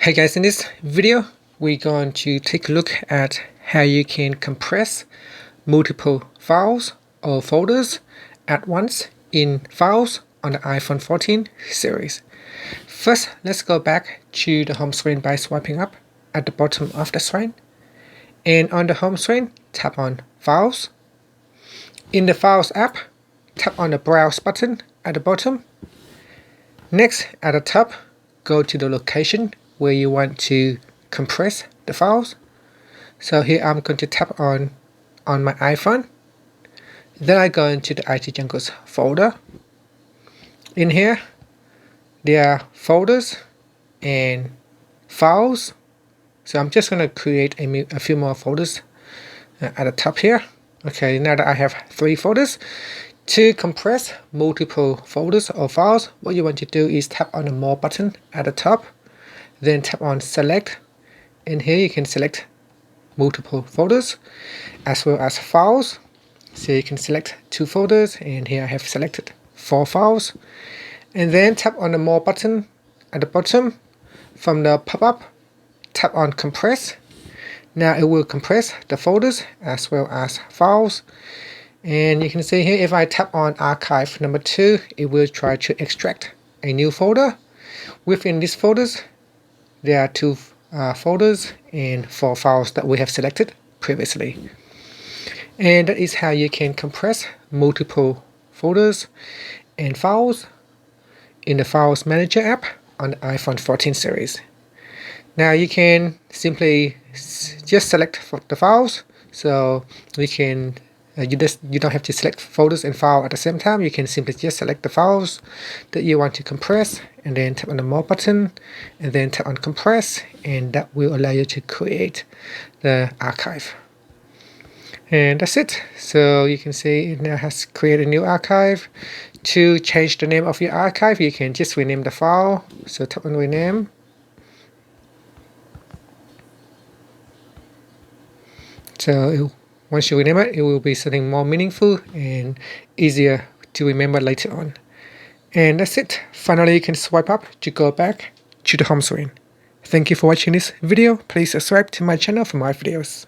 Hey guys, in this video we're going to take a look at how you can compress multiple files or folders at once in files on the iPhone 14 series. First, let's go back to the home screen by swiping up at the bottom of the screen, and on the home screen tap on Files. In the Files app, tap on the Browse button at the bottom. Next, at the top, go to the location where you want to compress the files. So here I'm going to tap on my iPhone. Then I go into the IT Jungles folder. In here, there are folders and files. So I'm just going to create a few more folders at the top here. Okay, now that I have 3 folders. To compress multiple folders or files, what you want to do is tap on the More button at the top. Then tap on Select, and here you can select multiple folders as well as files. So you can select 2 folders, and here I have selected 4 files. And then tap on the More button at the bottom. From the pop-up, tap on Compress. Now it will compress the folders as well as files. And you can see here, if I tap on Archive number 2, it will try to extract a new folder. Within these folders, there are 2 folders and 4 files that we have selected previously. And that is how you can compress multiple folders and files in the Files Manager app on the iPhone 14 series. Now you can simply just select the files, so we can you don't have to select folders and file at the same time. You can simply just select the files that you want to compress, and then tap on the More button, and then tap on Compress, and that will allow you to create the archive. And that's it. So you can see it now has created a new archive. To change the name of your archive, you can just rename the file. So tap on Rename. So once you rename it, it will be something more meaningful and easier to remember later on. And that's it. Finally, you can swipe up to go back to the home screen. Thank you for watching this video. Please subscribe to my channel for more videos.